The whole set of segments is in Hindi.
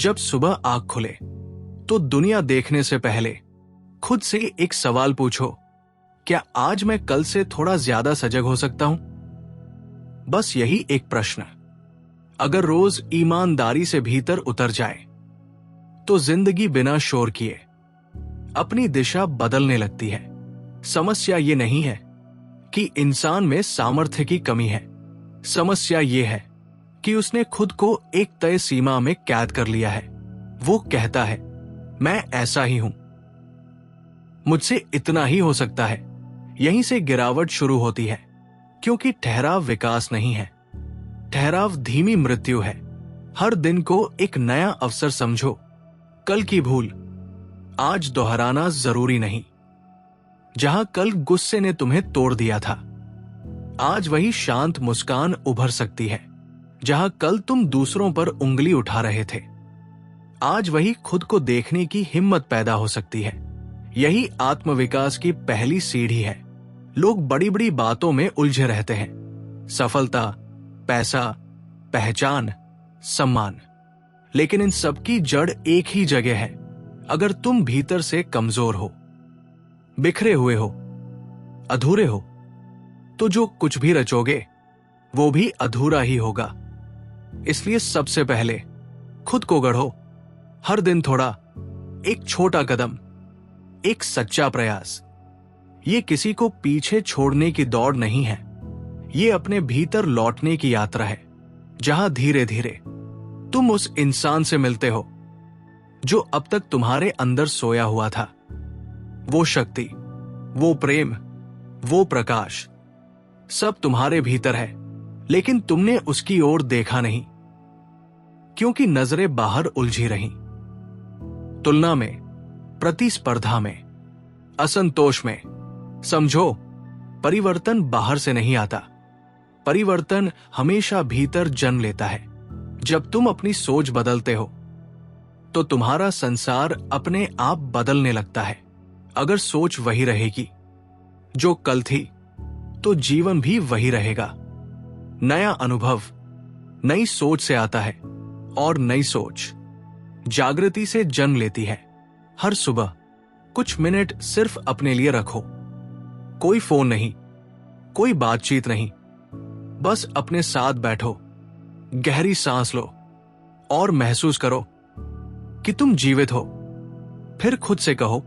जब सुबह आँख खुले तो दुनिया देखने से पहले खुद से एक सवाल पूछो, क्या आज मैं कल से थोड़ा ज्यादा सजग हो सकता हूं? बस यही एक प्रश्न अगर रोज ईमानदारी से भीतर उतर जाए तो जिंदगी बिना शोर किए अपनी दिशा बदलने लगती है। समस्या ये नहीं है कि इंसान में सामर्थ्य की कमी है, समस्या ये है कि उसने खुद को एक तय सीमा में कैद कर लिया है। वो कहता है, मैं ऐसा ही हूं, मुझसे इतना ही हो सकता है। यहीं से गिरावट शुरू होती है, क्योंकि ठहराव विकास नहीं है, ठहराव धीमी मृत्यु है। हर दिन को एक नया अवसर समझो। कल की भूल आज दोहराना जरूरी नहीं। जहां कल गुस्से ने तुम्हें तोड़ दिया था, आज वही शांत मुस्कान उभर सकती है। जहां कल तुम दूसरों पर उंगली उठा रहे थे, आज वही खुद को देखने की हिम्मत पैदा हो सकती है। यही आत्मविकास की पहली सीढ़ी है। लोग बड़ी बड़ी बातों में उलझे रहते हैं, सफलता, पैसा, पहचान, सम्मान, लेकिन इन सबकी जड़ एक ही जगह है। अगर तुम भीतर से कमजोर हो, बिखरे हुए हो, अधूरे हो, तो जो कुछ भी रचोगे वो भी अधूरा ही होगा। इसलिए सबसे पहले खुद को गढ़ो। हर दिन थोड़ा, एक छोटा कदम, एक सच्चा प्रयास। ये किसी को पीछे छोड़ने की दौड़ नहीं है, ये अपने भीतर लौटने की यात्रा है, जहां धीरे धीरे तुम उस इंसान से मिलते हो जो अब तक तुम्हारे अंदर सोया हुआ था। वो शक्ति, वो प्रेम, वो प्रकाश सब तुम्हारे भीतर है, लेकिन तुमने उसकी ओर देखा नहीं, क्योंकि नजरें बाहर उलझी रहीं। तुलना में, प्रतिस्पर्धा में, असंतोष में। समझो, परिवर्तन बाहर से नहीं आता, परिवर्तन हमेशा भीतर जन्म लेता है। जब तुम अपनी सोच बदलते हो तो तुम्हारा संसार अपने आप बदलने लगता है। अगर सोच वही रहेगी जो कल थी, तो जीवन भी वही रहेगा। नया अनुभव नई सोच से आता है, और नई सोच जागृति से जन्म लेती है। हर सुबह कुछ मिनट सिर्फ अपने लिए रखो। कोई फोन नहीं, कोई बातचीत नहीं, बस अपने साथ बैठो, गहरी सांस लो और महसूस करो कि तुम जीवित हो। फिर खुद से कहो,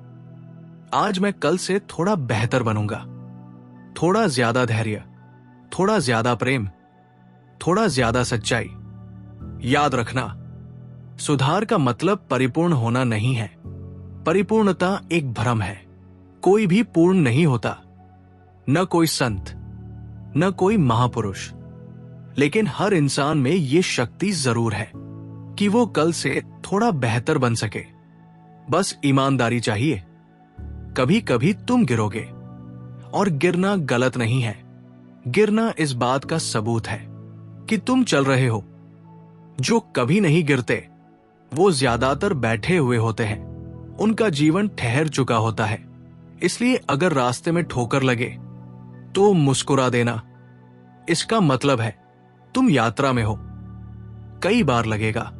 आज मैं कल से थोड़ा बेहतर बनूंगा। थोड़ा ज्यादा धैर्य, थोड़ा ज्यादा प्रेम, थोड़ा ज्यादा सच्चाई। याद रखना, सुधार का मतलब परिपूर्ण होना नहीं है। परिपूर्णता एक भ्रम है। कोई भी पूर्ण नहीं होता, न कोई संत, न कोई महापुरुष, लेकिन हर इंसान में ये शक्ति जरूर है कि वो कल से थोड़ा बेहतर बन सके। बस ईमानदारी चाहिए। कभी कभी तुम गिरोगे, और गिरना गलत नहीं है। गिरना इस बात का सबूत है कि तुम चल रहे हो। जो कभी नहीं गिरते वो ज्यादातर बैठे हुए होते हैं, उनका जीवन ठहर चुका होता है। इसलिए अगर रास्ते में ठोकर लगे तो मुस्कुरा देना। इसका मतलब है तुम यात्रा में हो। कई बार लगेगा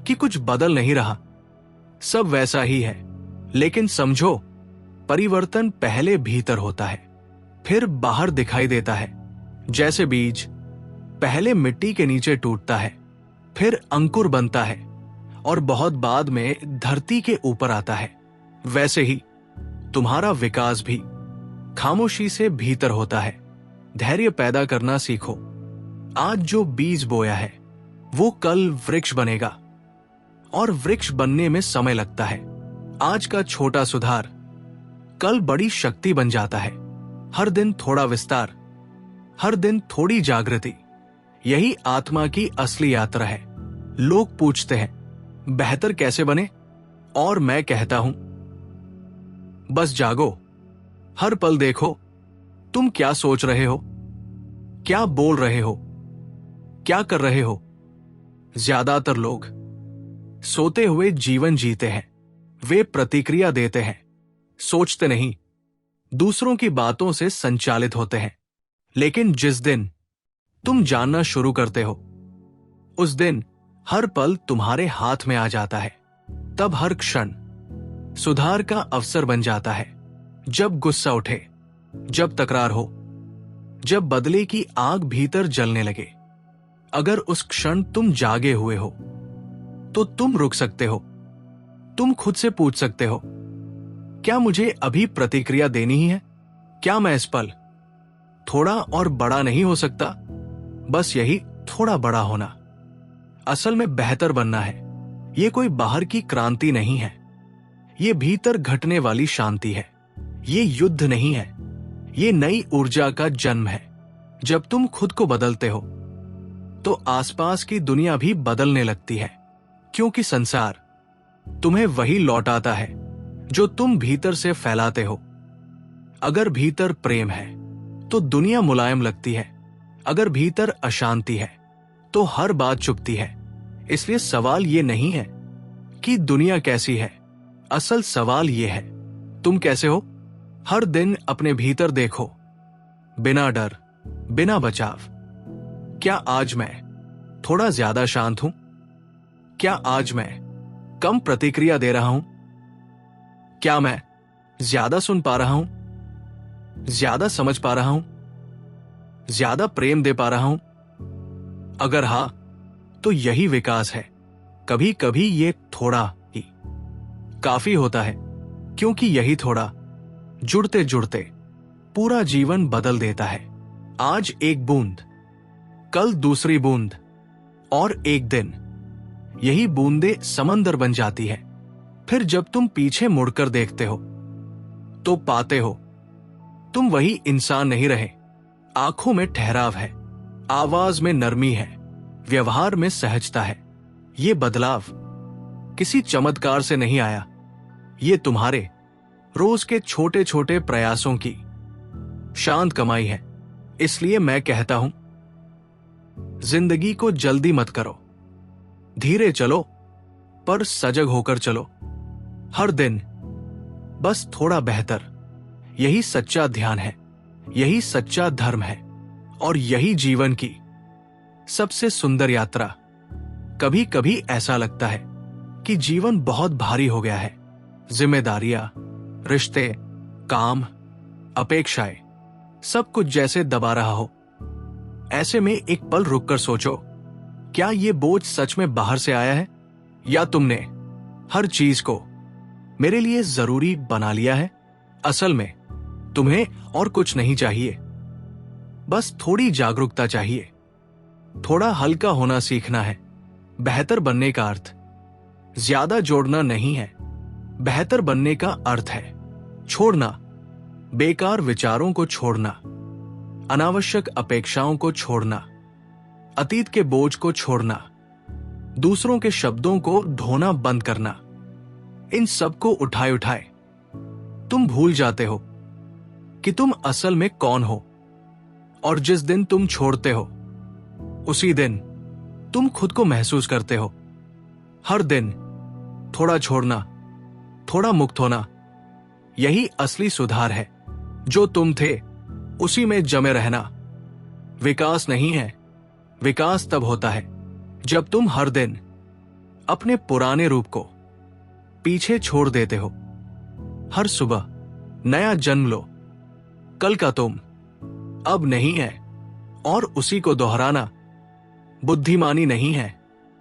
कि कुछ बदल नहीं रहा, सब वैसा ही है, लेकिन समझो, परिवर्तन पहले भीतर होता है, फिर बाहर दिखाई देता है। जैसे बीज पहले मिट्टी के नीचे टूटता है, फिर अंकुर बनता है, और बहुत बाद में धरती के ऊपर आता है, वैसे ही तुम्हारा विकास भी खामोशी से भीतर होता है। धैर्य पैदा करना सीखो। आज जो बीज बोया है वो कल वृक्ष बनेगा, और वृक्ष बनने में समय लगता है। आज का छोटा सुधार कल बड़ी शक्ति बन जाता है। हर दिन थोड़ा विस्तार, हर दिन थोड़ी जागृति, यही आत्मा की असली यात्रा है। लोग पूछते हैं, बेहतर कैसे बने? और मैं कहता हूं, बस जागो। हर पल देखो तुम क्या सोच रहे हो, क्या बोल रहे हो, क्या कर रहे हो। ज्यादातर लोग सोते हुए जीवन जीते हैं। वे प्रतिक्रिया देते हैं, सोचते नहीं, दूसरों की बातों से संचालित होते हैं। लेकिन जिस दिन तुम जानना शुरू करते हो, उस दिन हर पल तुम्हारे हाथ में आ जाता है, तब हर क्षण सुधार का अवसर बन जाता है। जब गुस्सा उठे, जब तकरार हो, जब बदले की आग भीतर जलने लगे, अगर उस क्षण तुम जागे हुए हो तो तुम रुक सकते हो। तुम खुद से पूछ सकते हो, क्या मुझे अभी प्रतिक्रिया देनी ही है? क्या मैं इस पल थोड़ा और बड़ा नहीं हो सकता? बस यही थोड़ा बड़ा होना, असल में बेहतर बनना है। ये कोई बाहर की क्रांति नहीं है, ये भीतर घटने वाली शांति है। ये युद्ध नहीं है, ये नई ऊर्जा का जन्म है। जब तुम खुद को बदलते हो तो आसपास की दुनिया भी बदलने लगती है, क्योंकि संसार तुम्हें वही लौटाता है जो तुम भीतर से फैलाते हो। अगर भीतर प्रेम है तो दुनिया मुलायम लगती है, अगर भीतर अशांति है तो हर बात चुभती है। इसलिए सवाल ये नहीं है कि दुनिया कैसी है, असल सवाल ये है तुम कैसे हो। हर दिन अपने भीतर देखो, बिना डर, बिना बचाव। क्या आज मैं थोड़ा ज्यादा शांत हूं? क्या आज मैं कम प्रतिक्रिया दे रहा हूं? क्या मैं ज्यादा सुन पा रहा हूं, ज्यादा समझ पा रहा हूं, ज्यादा प्रेम दे पा रहा हूं? अगर हां, तो यही विकास है। कभी कभी ये थोड़ा ही काफी होता है, क्योंकि यही थोड़ा जुड़ते जुड़ते पूरा जीवन बदल देता है। आज एक बूंद, कल दूसरी बूंद, और एक दिन यही बूंदें समंदर बन जाती है। फिर जब तुम पीछे मुड़कर देखते हो तो पाते हो तुम वही इंसान नहीं रहे। आंखों में ठहराव है, आवाज में नरमी है, व्यवहार में सहजता है। ये बदलाव किसी चमत्कार से नहीं आया, ये तुम्हारे रोज के छोटे छोटे प्रयासों की शांत कमाई है। इसलिए मैं कहता हूं, जिंदगी को जल्दी मत करो, धीरे चलो, पर सजग होकर चलो। हर दिन बस थोड़ा बेहतर। यही सच्चा ध्यान है, यही सच्चा धर्म है, और यही जीवन की सबसे सुंदर यात्रा। कभी कभी ऐसा लगता है कि जीवन बहुत भारी हो गया है। जिम्मेदारियां, रिश्ते, काम, अपेक्षाएं, सब कुछ जैसे दबा रहा हो। ऐसे में एक पल रुककर सोचो, क्या ये बोझ सच में बाहर से आया है, या तुमने हर चीज को मेरे लिए जरूरी बना लिया है? असल में तुम्हें और कुछ नहीं चाहिए, बस थोड़ी जागरूकता चाहिए। थोड़ा हल्का होना सीखना है। बेहतर बनने का अर्थ ज्यादा जोड़ना नहीं है, बेहतर बनने का अर्थ है छोड़ना, बेकार विचारों को छोड़ना, अनावश्यक अपेक्षाओं को छोड़ना, अतीत के बोझ को छोड़ना, दूसरों के शब्दों को ढोना बंद करना। इन सबको उठाए उठाए तुम भूल जाते हो कि तुम असल में कौन हो। और जिस दिन तुम छोड़ते हो, उसी दिन तुम खुद को महसूस करते हो। हर दिन थोड़ा छोड़ना, थोड़ा मुक्त होना, यही असली सुधार है। जो तुम थे उसी में जमे रहना विकास नहीं है। विकास तब होता है जब तुम हर दिन अपने पुराने रूप को पीछे छोड़ देते हो। हर सुबह नया जन्म लो। कल का तुम अब नहीं है, और उसी को दोहराना बुद्धिमानी नहीं है।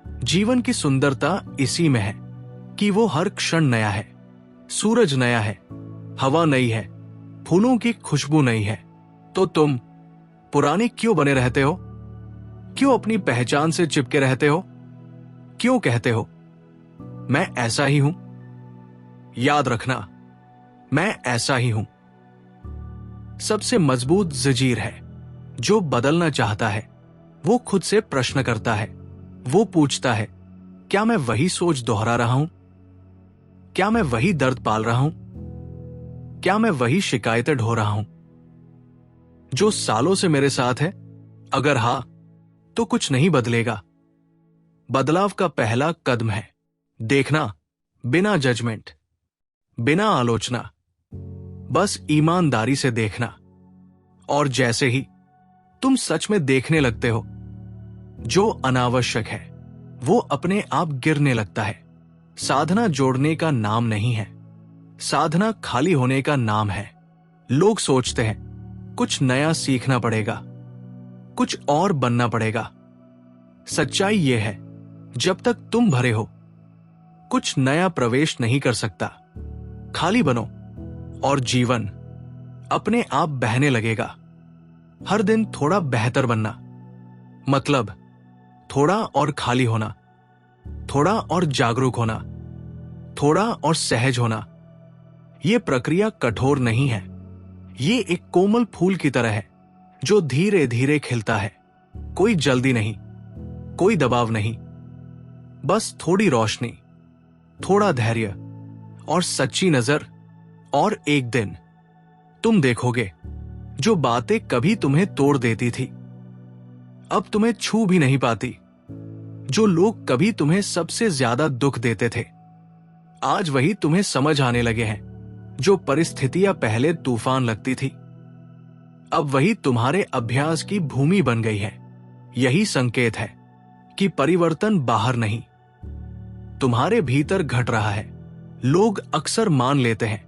जीवन की सुंदरता इसी में है कि वो हर क्षण नया है। सूरज नया है, हवा नई है, फूलों की खुशबू नई है। तो तुम पुराने क्यों बने रहते हो? क्यों अपनी पहचान से चिपके रहते हो? क्यों कहते हो मैं ऐसा ही हूं? याद रखना, मैं ऐसा ही हूं सबसे मजबूत जंजीर है। जो बदलना चाहता है वो खुद से प्रश्न करता है। वो पूछता है, क्या मैं वही सोच दोहरा रहा हूं? क्या मैं वही दर्द पाल रहा हूं? क्या मैं वही शिकायतें ढो रहा हूं जो सालों से मेरे साथ है? अगर हां, तो कुछ नहीं बदलेगा। बदलाव का पहला कदम है देखना, बिना जजमेंट, बिना आलोचना, बस ईमानदारी से देखना। और जैसे ही तुम सच में देखने लगते हो जो अनावश्यक है, वो अपने आप गिरने लगता है। साधना जोड़ने का नाम नहीं है, साधना खाली होने का नाम है। लोग सोचते हैं कुछ नया सीखना पड़ेगा, कुछ और बनना पड़ेगा। सच्चाई यह है, जब तक तुम भरे हो कुछ नया प्रवेश नहीं कर सकता। खाली बनो और जीवन अपने आप बहने लगेगा। हर दिन थोड़ा बेहतर बनना, मतलब थोड़ा और खाली होना, थोड़ा और जागरूक होना, थोड़ा और सहज होना। यह प्रक्रिया कठोर नहीं है, ये एक कोमल फूल की तरह है जो धीरे धीरे खिलता है। कोई जल्दी नहीं, कोई दबाव नहीं, बस थोड़ी रोशनी, थोड़ा धैर्य और सच्ची नजर। और एक दिन तुम देखोगे जो बातें कभी तुम्हें तोड़ देती थी अब तुम्हें छू भी नहीं पाती। जो लोग कभी तुम्हें सबसे ज्यादा दुख देते थे आज वही तुम्हें समझ आने लगे हैं। जो परिस्थितियां पहले तूफान लगती थी अब वही तुम्हारे अभ्यास की भूमि बन गई है। यही संकेत है कि परिवर्तन बाहर नहीं, तुम्हारे भीतर घट रहा है। लोग अक्सर मान लेते हैं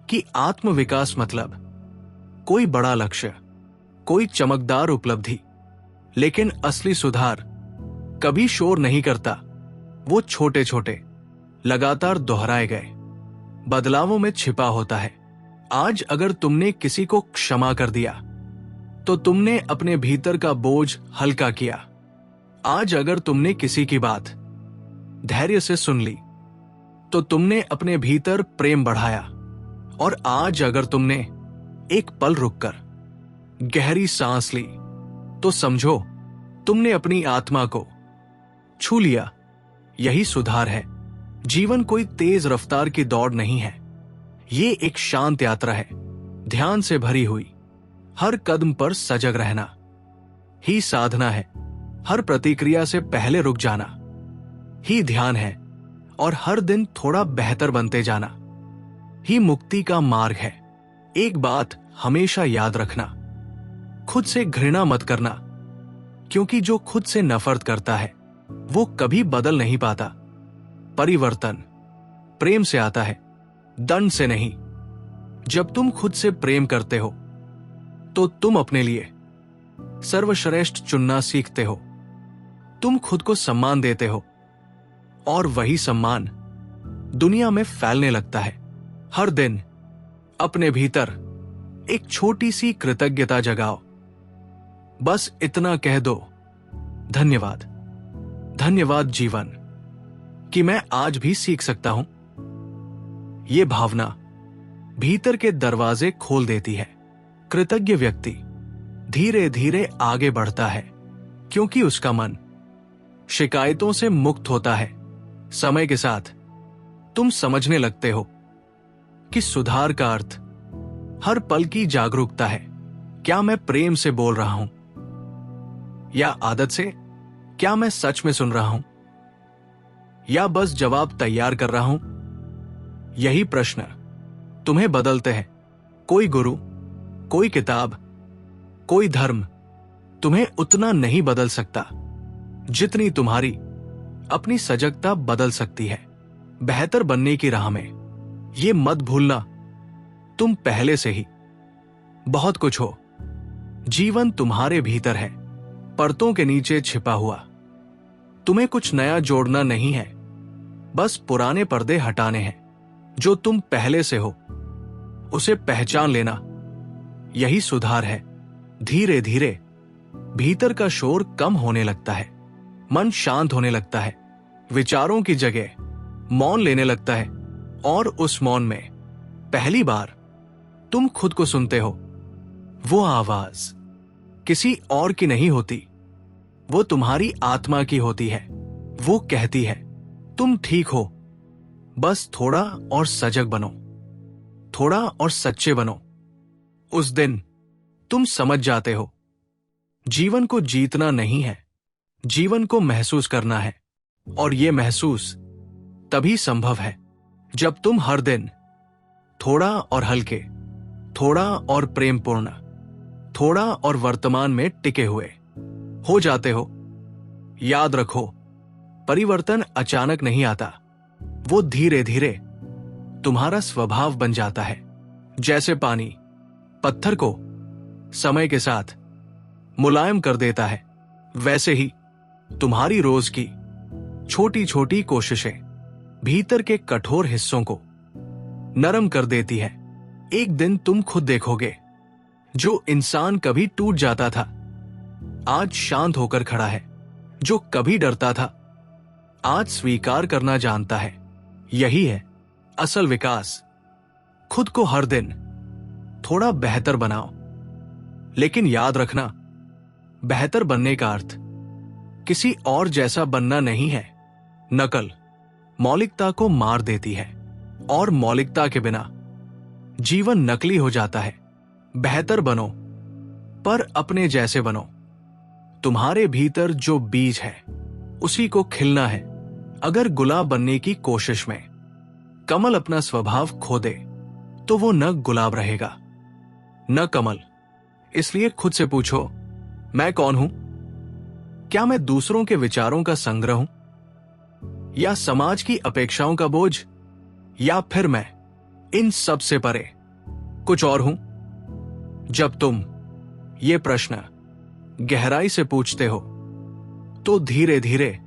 कि आत्मविकास मतलब कोई बड़ा लक्ष्य, कोई चमकदार उपलब्धि, लेकिन असली सुधार कभी शोर नहीं करता। वो छोटे छोटे लगातार दोहराए गए बदलावों में छिपा होता है। आज अगर तुमने किसी को क्षमा कर दिया तो तुमने अपने भीतर का बोझ हल्का किया। आज अगर तुमने किसी की बात धैर्य से सुन ली तो तुमने अपने भीतर प्रेम बढ़ाया। और आज अगर तुमने एक पल रुककर गहरी सांस ली तो समझो तुमने अपनी आत्मा को छू लिया। यही सुधार है। जीवन कोई तेज रफ्तार की दौड़ नहीं है, ये एक शांत यात्रा है, ध्यान से भरी हुई। हर कदम पर सजग रहना ही साधना है। हर प्रतिक्रिया से पहले रुक जाना ही ध्यान है। और हर दिन थोड़ा बेहतर बनते जाना ही मुक्ति का मार्ग है। एक बात हमेशा याद रखना, खुद से घृणा मत करना, क्योंकि जो खुद से नफरत करता है वो कभी बदल नहीं पाता। परिवर्तन प्रेम से आता है, दंड से नहीं। जब तुम खुद से प्रेम करते हो तो तुम अपने लिए सर्वश्रेष्ठ चुनना सीखते हो। तुम खुद को सम्मान देते हो और वही सम्मान दुनिया में फैलने लगता है। हर दिन अपने भीतर एक छोटी सी कृतज्ञता जगाओ। बस इतना कह दो, धन्यवाद, धन्यवाद जीवन कि मैं आज भी सीख सकता हूं। ये भावना भीतर के दरवाजे खोल देती है। कृतज्ञ व्यक्ति धीरे धीरे आगे बढ़ता है क्योंकि उसका मन शिकायतों से मुक्त होता है। समय के साथ तुम समझने लगते हो कि सुधार का अर्थ हर पल की जागरूकता है। क्या मैं प्रेम से बोल रहा हूं या आदत से? क्या मैं सच में सुन रहा हूं या बस जवाब तैयार कर रहा हूं? यही प्रश्न तुम्हें बदलते हैं। कोई गुरु, कोई किताब, कोई धर्म तुम्हें उतना नहीं बदल सकता जितनी तुम्हारी अपनी सजगता बदल सकती है। बेहतर बनने की राह में ये मत भूलना, तुम पहले से ही बहुत कुछ हो। जीवन तुम्हारे भीतर है, परतों के नीचे छिपा हुआ। तुम्हें कुछ नया जोड़ना नहीं है, बस पुराने पर्दे हटाने हैं। जो तुम पहले से हो उसे पहचान लेना, यही सुधार है। धीरे धीरे भीतर का शोर कम होने लगता है, मन शांत होने लगता है, विचारों की जगह मौन लेने लगता है। और उस मौन में पहली बार तुम खुद को सुनते हो। वो आवाज किसी और की नहीं होती, वो तुम्हारी आत्मा की होती है। वो कहती है, तुम ठीक हो, बस थोड़ा और सजग बनो, थोड़ा और सच्चे बनो। उस दिन तुम समझ जाते हो, जीवन को जीतना नहीं है, जीवन को महसूस करना है। और यह महसूस तभी संभव है जब तुम हर दिन थोड़ा और हल्के, थोड़ा और प्रेमपूर्ण, थोड़ा और वर्तमान में टिके हुए हो जाते हो। याद रखो, परिवर्तन अचानक नहीं आता, वो धीरे धीरे तुम्हारा स्वभाव बन जाता है। जैसे पानी पत्थर को समय के साथ मुलायम कर देता है, वैसे ही तुम्हारी रोज की छोटी छोटी कोशिशें भीतर के कठोर हिस्सों को नरम कर देती है। एक दिन तुम खुद देखोगे, जो इंसान कभी टूट जाता था आज शांत होकर खड़ा है, जो कभी डरता था आज स्वीकार करना जानता है। यही है असल विकास। खुद को हर दिन थोड़ा बेहतर बनाओ, लेकिन याद रखना, बेहतर बनने का अर्थ किसी और जैसा बनना नहीं है। नकल मौलिकता को मार देती है, और मौलिकता के बिना जीवन नकली हो जाता है। बेहतर बनो, पर अपने जैसे बनो। तुम्हारे भीतर जो बीज है उसी को खिलना है। अगर गुलाब बनने की कोशिश में कमल अपना स्वभाव खो दे तो वो न गुलाब रहेगा न कमल। इसलिए खुद से पूछो, मैं कौन हूं? क्या मैं दूसरों के विचारों का संग्रह हूं, या समाज की अपेक्षाओं का बोझ, या फिर मैं इन सब से परे कुछ और हूं? जब तुम ये प्रश्न गहराई से पूछते हो तो धीरे धीरे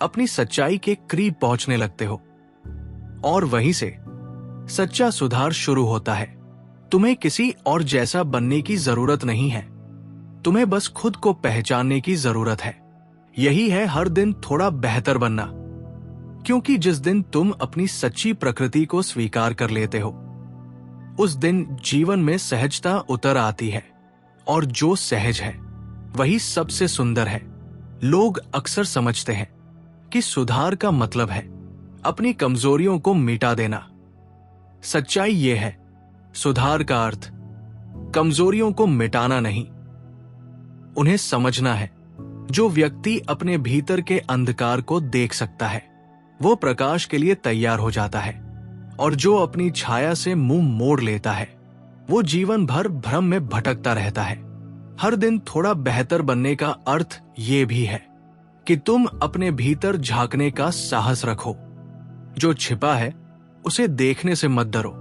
अपनी सच्चाई के करीब पहुंचने लगते हो, और वहीं से सच्चा सुधार शुरू होता है। तुम्हें किसी और जैसा बनने की जरूरत नहीं है, तुम्हें बस खुद को पहचानने की जरूरत है। यही है हर दिन थोड़ा बेहतर बनना, क्योंकि जिस दिन तुम अपनी सच्ची प्रकृति को स्वीकार कर लेते हो उस दिन जीवन में सहजता उतर आती है, और जो सहज है वही सबसे सुंदर है। लोग अक्सर समझते हैं कि सुधार का मतलब है अपनी कमजोरियों को मिटा देना। सच्चाई यह है, सुधार का अर्थ कमजोरियों को मिटाना नहीं, उन्हें समझना है। जो व्यक्ति अपने भीतर के अंधकार को देख सकता है वो प्रकाश के लिए तैयार हो जाता है, और जो अपनी छाया से मुंह मोड़ लेता है वो जीवन भर भ्रम में भटकता रहता है। हर दिन थोड़ा बेहतर बनने का अर्थ ये भी है कि तुम अपने भीतर झांकने का साहस रखो। जो छिपा है उसे देखने से मत डरो।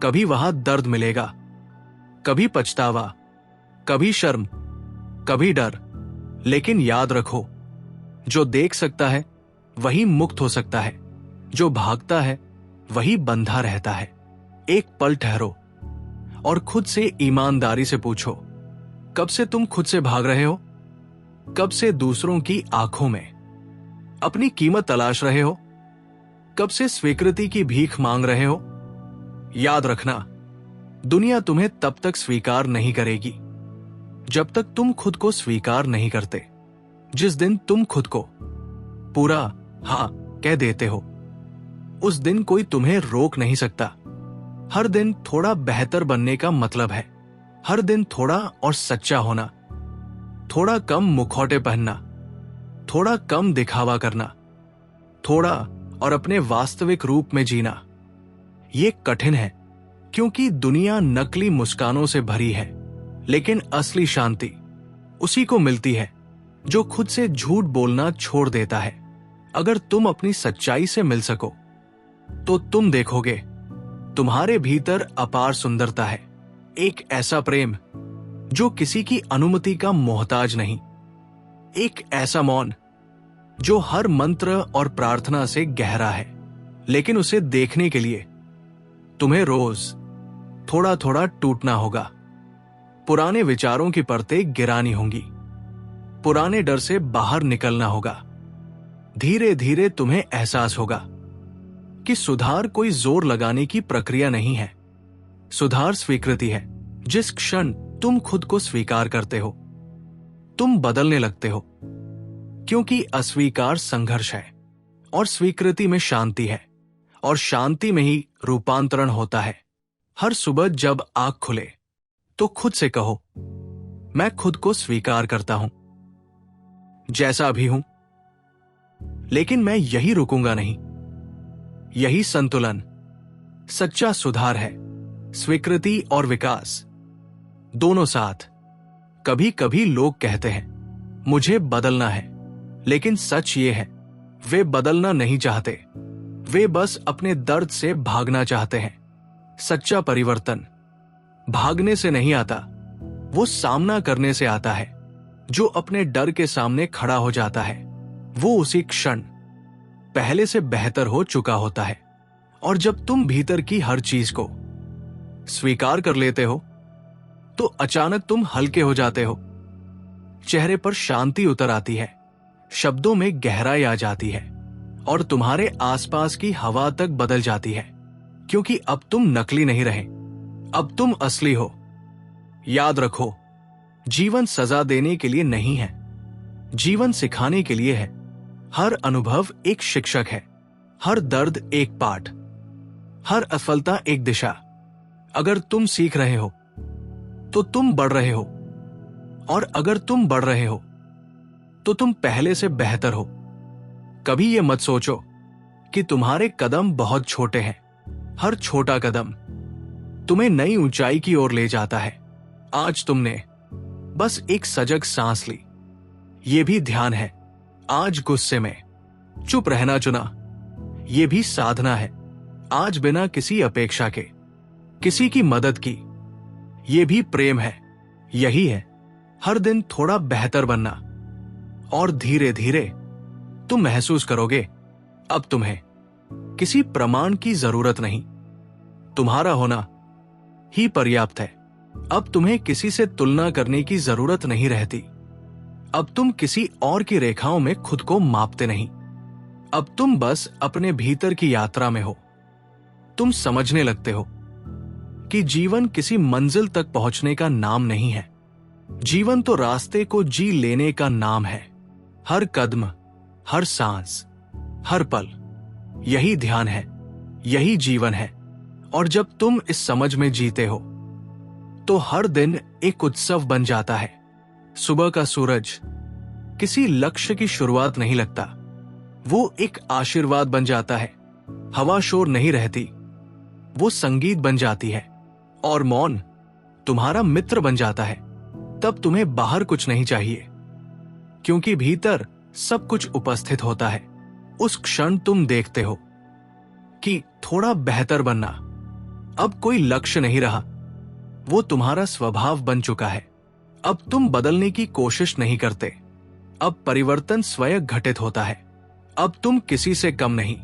कभी वहां दर्द मिलेगा, कभी पछतावा, कभी शर्म, कभी डर, लेकिन याद रखो, जो देख सकता है वही मुक्त हो सकता है, जो भागता है वही बंधा रहता है। एक पल ठहरो और खुद से ईमानदारी से पूछो, कब से तुम खुद से भाग रहे हो? कब से दूसरों की आंखों में अपनी कीमत तलाश रहे हो? कब से स्वीकृति की भीख मांग रहे हो? याद रखना, दुनिया तुम्हें तब तक स्वीकार नहीं करेगी जब तक तुम खुद को स्वीकार नहीं करते। जिस दिन तुम खुद को पूरा हाँ कह देते हो उस दिन कोई तुम्हें रोक नहीं सकता। हर दिन थोड़ा बेहतर बनने का मतलब है हर दिन थोड़ा और सच्चा होना, थोड़ा कम मुखौटे पहनना, थोड़ा कम दिखावा करना, थोड़ा और अपने वास्तविक रूप में जीना। ये कठिन है क्योंकि दुनिया नकली मुस्कानों से भरी है, लेकिन असली शांति उसी को मिलती है जो खुद से झूठ बोलना छोड़ देता है। अगर तुम अपनी सच्चाई से मिल सको तो तुम देखोगे तुम्हारे भीतर अपार सुंदरता है। एक ऐसा प्रेम जो किसी की अनुमति का मोहताज नहीं, एक ऐसा मौन जो हर मंत्र और प्रार्थना से गहरा है, लेकिन उसे देखने के लिए तुम्हें रोज थोड़ा थोड़ा टूटना होगा। पुराने विचारों की परतें गिरानी होंगी, पुराने डर से बाहर निकलना होगा। धीरे धीरे तुम्हें एहसास होगा कि सुधार कोई जोर लगाने की प्रक्रिया नहीं है, सुधार स्वीकृति है। जिस क्षण तुम खुद को स्वीकार करते हो तुम बदलने लगते हो, क्योंकि अस्वीकार संघर्ष है और स्वीकृति में शांति है, और शांति में ही रूपांतरण होता है। हर सुबह जब आंख खुले तो खुद से कहो, मैं खुद को स्वीकार करता हूं जैसा भी हूं, लेकिन मैं यही रुकूंगा नहीं। यही संतुलन सच्चा सुधार है। स्वीकृति और विकास दोनों साथ। कभी कभी लोग कहते हैं मुझे बदलना है, लेकिन सच ये है वे बदलना नहीं चाहते, वे बस अपने दर्द से भागना चाहते हैं। सच्चा परिवर्तन भागने से नहीं आता, वो सामना करने से आता है। जो अपने डर के सामने खड़ा हो जाता है वो उसी क्षण पहले से बेहतर हो चुका होता है। और जब तुम भीतर की हर चीज को स्वीकार कर लेते हो तो अचानक तुम हल्के हो जाते हो। चेहरे पर शांति उतर आती है, शब्दों में गहराई आ जाती है और तुम्हारे आसपास की हवा तक बदल जाती है, क्योंकि अब तुम नकली नहीं रहे, अब तुम असली हो। याद रखो, जीवन सजा देने के लिए नहीं है, जीवन सिखाने के लिए है। हर अनुभव एक शिक्षक है, हर दर्द एक पाठ, हर असफलता एक दिशा। अगर तुम सीख रहे हो तो तुम बढ़ रहे हो, और अगर तुम बढ़ रहे हो तो तुम पहले से बेहतर हो। कभी यह मत सोचो कि तुम्हारे कदम बहुत छोटे हैं। हर छोटा कदम तुम्हें नई ऊंचाई की ओर ले जाता है। आज तुमने बस एक सजग सांस ली, यह भी ध्यान है। आज गुस्से में चुप रहना चुना, यह भी साधना है। आज बिना किसी अपेक्षा के किसी की मदद की, यह भी प्रेम है। यही है हर दिन थोड़ा बेहतर बनना, और धीरे धीरे तुम महसूस करोगे अब तुम्हें किसी प्रमाण की जरूरत नहीं, तुम्हारा होना ही पर्याप्त है। अब तुम्हें किसी से तुलना करने की जरूरत नहीं रहती। अब तुम किसी और की रेखाओं में खुद को मापते नहीं। अब तुम बस अपने भीतर की यात्रा में हो। तुम समझने लगते हो कि जीवन किसी मंजिल तक पहुंचने का नाम नहीं है, जीवन तो रास्ते को जी लेने का नाम है। हर कदम, हर सांस, हर पल, यही ध्यान है, यही जीवन है। और जब तुम इस समझ में जीते हो तो हर दिन एक उत्सव बन जाता है। सुबह का सूरज किसी लक्ष्य की शुरुआत नहीं लगता, वो एक आशीर्वाद बन जाता है। हवा शोर नहीं रहती, वो संगीत बन जाती है। और मौन तुम्हारा मित्र बन जाता है। तब तुम्हें बाहर कुछ नहीं चाहिए, क्योंकि भीतर सब कुछ उपस्थित होता है। उस क्षण तुम देखते हो कि थोड़ा बेहतर बनना अब कोई लक्ष्य नहीं रहा, वो तुम्हारा स्वभाव बन चुका है। अब तुम बदलने की कोशिश नहीं करते, अब परिवर्तन स्वयं घटित होता है। अब तुम किसी से कम नहीं,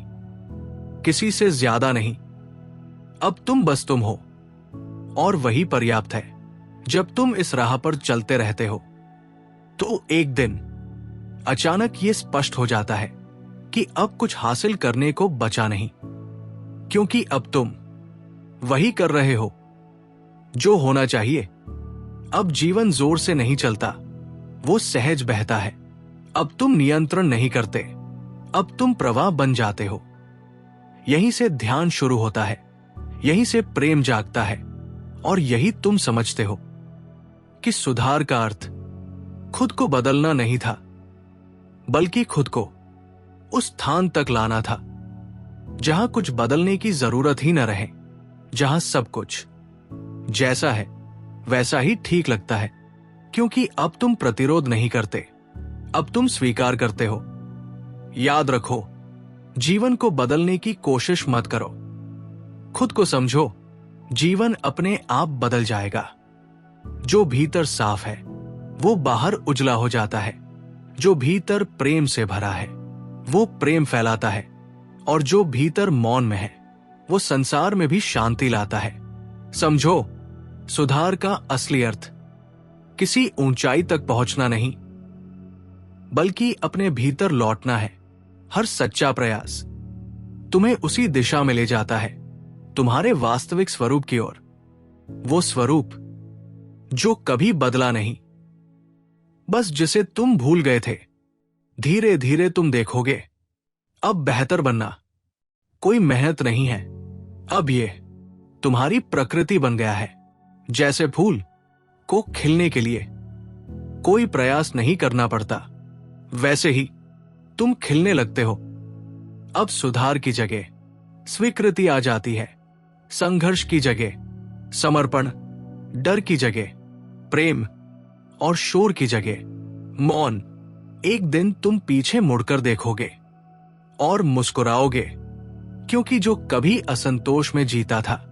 किसी से ज्यादा नहीं, अब तुम बस तुम हो, और वही पर्याप्त है। जब तुम इस राह पर चलते रहते हो तो एक दिन अचानक यह स्पष्ट हो जाता है कि अब कुछ हासिल करने को बचा नहीं, क्योंकि अब तुम वही कर रहे हो जो होना चाहिए। अब जीवन जोर से नहीं चलता, वो सहज बहता है। अब तुम नियंत्रण नहीं करते, अब तुम प्रवाह बन जाते हो। यहीं से ध्यान शुरू होता है, यहीं से प्रेम जागता है, और यही तुम समझते हो कि सुधार का अर्थ खुद को बदलना नहीं था, बल्कि खुद को उस स्थान तक लाना था जहां कुछ बदलने की जरूरत ही न रहे, जहां सब कुछ जैसा है वैसा ही ठीक लगता है। क्योंकि अब तुम प्रतिरोध नहीं करते, अब तुम स्वीकार करते हो। याद रखो, जीवन को बदलने की कोशिश मत करो, खुद को समझो, जीवन अपने आप बदल जाएगा। जो भीतर साफ है वो बाहर उजला हो जाता है, जो भीतर प्रेम से भरा है वो प्रेम फैलाता है, और जो भीतर मौन में है वो संसार में भी शांति लाता है। समझो, सुधार का असली अर्थ किसी ऊंचाई तक पहुंचना नहीं, बल्कि अपने भीतर लौटना है। हर सच्चा प्रयास तुम्हें उसी दिशा में ले जाता है, तुम्हारे वास्तविक स्वरूप की ओर। वो स्वरूप जो कभी बदला नहीं, बस जिसे तुम भूल गए थे। धीरे धीरे तुम देखोगे अब बेहतर बनना कोई मेहनत नहीं है, अब ये तुम्हारी प्रकृति बन गया है। जैसे फूल को खिलने के लिए कोई प्रयास नहीं करना पड़ता, वैसे ही तुम खिलने लगते हो। अब सुधार की जगह स्वीकृति आ जाती है, संघर्ष की जगह समर्पण, डर की जगह प्रेम, और शोर की जगह मौन। एक दिन तुम पीछे मुड़कर देखोगे और मुस्कुराओगे, क्योंकि जो कभी असंतोष में जीता था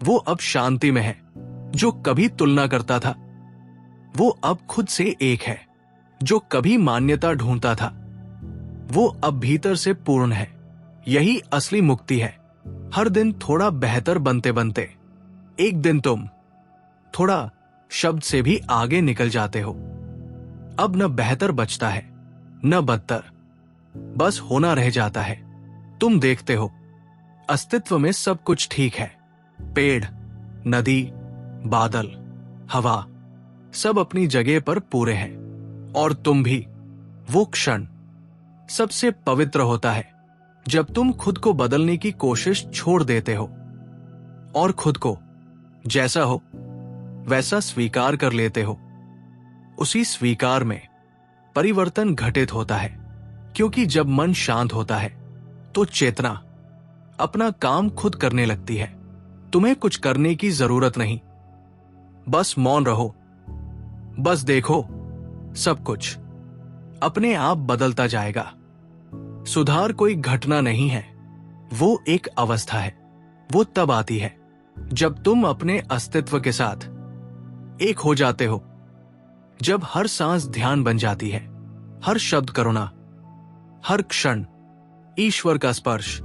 वो अब शांति में है। जो कभी तुलना करता था वो अब खुद से एक है। जो कभी मान्यता ढूंढता था वो अब भीतर से पूर्ण है। यही असली मुक्ति है। हर दिन थोड़ा बेहतर बनते बनते एक दिन तुम थोड़ा शब्द से भी आगे निकल जाते हो। अब न बेहतर बचता है न बदतर, बस होना रह जाता है। तुम देखते हो अस्तित्व में सब कुछ ठीक है। पेड़, नदी, बादल, हवा सब अपनी जगह पर पूरे हैं। और तुम भी। वो क्षण सबसे पवित्र होता है जब तुम खुद को बदलने की कोशिश छोड़ देते हो और खुद को जैसा हो वैसा स्वीकार कर लेते हो। उसी स्वीकार में परिवर्तन घटित होता है, क्योंकि जब मन शांत होता है तो चेतना अपना काम खुद करने लगती है। तुम्हें कुछ करने की जरूरत नहीं, बस मौन रहो, बस देखो, सब कुछ अपने आप बदलता जाएगा। सुधार कोई घटना नहीं है, वो एक अवस्था है। वो तब आती है जब तुम अपने अस्तित्व के साथ एक हो जाते हो, जब हर सांस ध्यान बन जाती है, हर शब्द करुणा, हर क्षण ईश्वर का स्पर्श।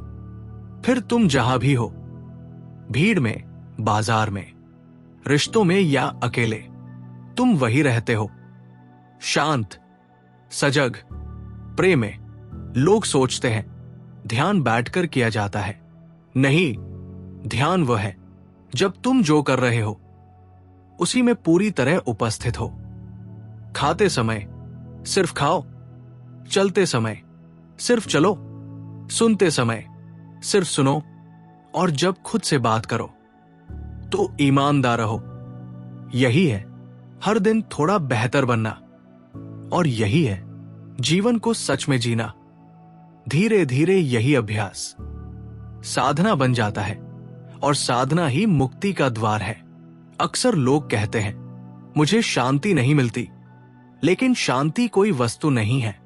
फिर तुम जहां भी हो, भीड़ में, बाजार में, रिश्तों में या अकेले, तुम वही रहते हो, शांत, सजग, प्रेम में। लोग सोचते हैं ध्यान बैठकर किया जाता है। नहीं, ध्यान वह है जब तुम जो कर रहे हो उसी में पूरी तरह उपस्थित हो। खाते समय सिर्फ खाओ, चलते समय सिर्फ चलो, सुनते समय सिर्फ सुनो, और जब खुद से बात करो तो ईमानदार रहो। यही है हर दिन थोड़ा बेहतर बनना, और यही है जीवन को सच में जीना। धीरे धीरे यही अभ्यास साधना बन जाता है, और साधना ही मुक्ति का द्वार है। अक्सर लोग कहते हैं मुझे शांति नहीं मिलती, लेकिन शांति कोई वस्तु नहीं है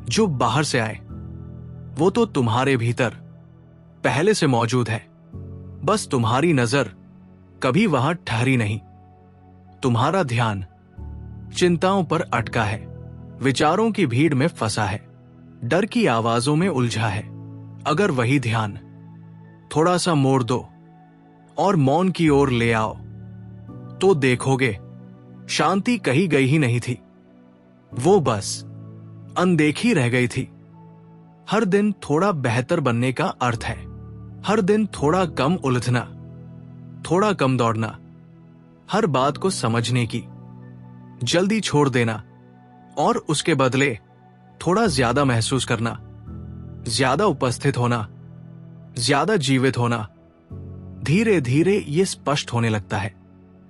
जो बाहर से आए। वो तो तुम्हारे भीतर पहले से मौजूद है, बस तुम्हारी नजर कभी वहां ठहरी नहीं। तुम्हारा ध्यान चिंताओं पर अटका है, विचारों की भीड़ में फंसा है, डर की आवाजों में उलझा है। अगर वही ध्यान थोड़ा सा मोड़ दो और मौन की ओर ले आओ, तो देखोगे शांति कहीं गई ही नहीं थी, वो बस अनदेखी रह गई थी। हर दिन थोड़ा बेहतर बनने का अर्थ है हर दिन थोड़ा कम उलझना, थोड़ा कम दौड़ना, हर बात को समझने की जल्दी छोड़ देना, और उसके बदले थोड़ा ज्यादा महसूस करना, ज्यादा उपस्थित होना, ज्यादा जीवित होना। धीरे धीरे ये स्पष्ट होने लगता है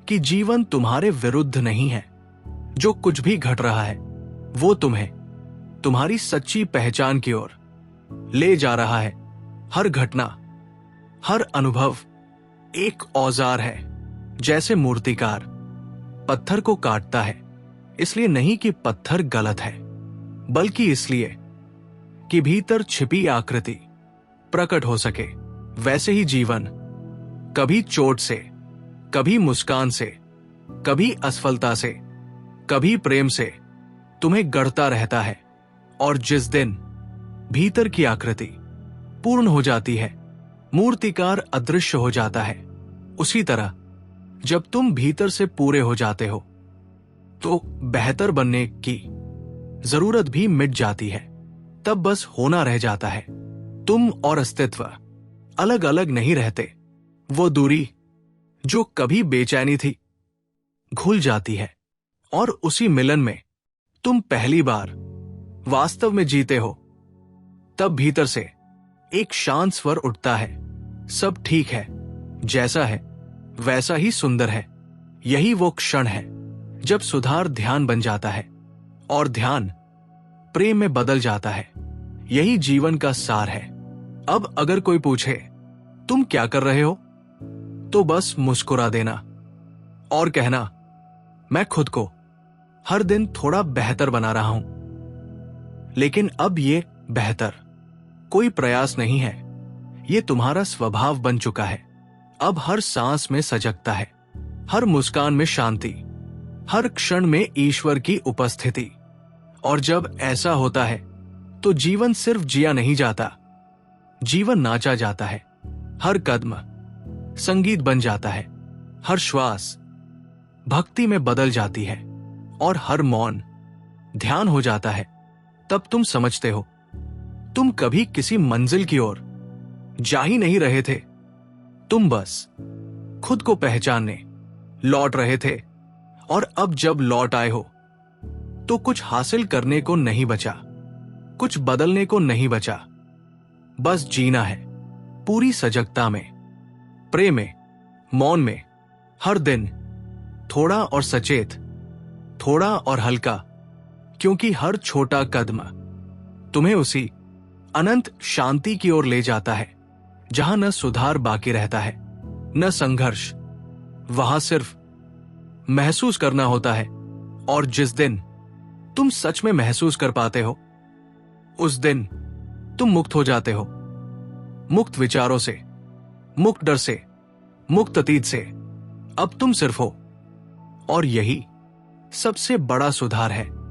कि जीवन तुम्हारे विरुद्ध नहीं है। जो कुछ भी घट रहा है वो तुम्हें तुम्हारी सच्ची पहचान की ओर ले जा रहा है। हर घटना, हर अनुभव एक औजार है। जैसे मूर्तिकार पत्थर को काटता है, इसलिए नहीं कि पत्थर गलत है, बल्कि इसलिए कि भीतर छिपी आकृति प्रकट हो सके। वैसे ही जीवन कभी चोट से, कभी मुस्कान से, कभी असफलता से, कभी प्रेम से तुम्हें गढ़ता रहता है। और जिस दिन भीतर की आकृति पूर्ण हो जाती है, मूर्तिकार अदृश्य हो जाता है। उसी तरह जब तुम भीतर से पूरे हो जाते हो तो बेहतर बनने की जरूरत भी मिट जाती है। तब बस होना रह जाता है। तुम और अस्तित्व अलग अलग नहीं रहते। वो दूरी जो कभी बेचैनी थी घुल जाती है, और उसी मिलन में तुम पहली बार वास्तव में जीते हो। तब भीतर से एक शांत स्वर उठता है, सब ठीक है, जैसा है वैसा ही सुंदर है। यही वो क्षण है जब सुधार ध्यान बन जाता है और ध्यान प्रेम में बदल जाता है। यही जीवन का सार है। अब अगर कोई पूछे तुम क्या कर रहे हो, तो बस मुस्कुरा देना और कहना, मैं खुद को हर दिन थोड़ा बेहतर बना रहा हूं। लेकिन अब ये बेहतर कोई प्रयास नहीं है, ये तुम्हारा स्वभाव बन चुका है। अब हर सांस में सजगता है, हर मुस्कान में शांति, हर क्षण में ईश्वर की उपस्थिति। और जब ऐसा होता है तो जीवन सिर्फ जिया नहीं जाता, जीवन नाचा जाता है। हर कदम संगीत बन जाता है, हर श्वास भक्ति में बदल जाती है और हर मौन ध्यान हो जाता है। तब तुम समझते हो तुम कभी किसी मंजिल की ओर जा ही नहीं रहे थे, तुम बस खुद को पहचानने लौट रहे थे। और अब जब लौट आए हो तो कुछ हासिल करने को नहीं बचा, कुछ बदलने को नहीं बचा, बस जीना है पूरी सजगता में, प्रेम में, मौन में, हर दिन थोड़ा और सचेत, थोड़ा और हल्का, क्योंकि हर छोटा कदम तुम्हें उसी अनंत शांति की ओर ले जाता है जहां न सुधार बाकी रहता है, न संघर्ष। वहां सिर्फ महसूस करना होता है। और जिस दिन तुम सच में महसूस कर पाते हो, उस दिन तुम मुक्त हो जाते हो, मुक्त विचारों से, मुक्त डर से, मुक्त अतीत से। अब तुम सिर्फ हो, और यही सबसे बड़ा सुधार है।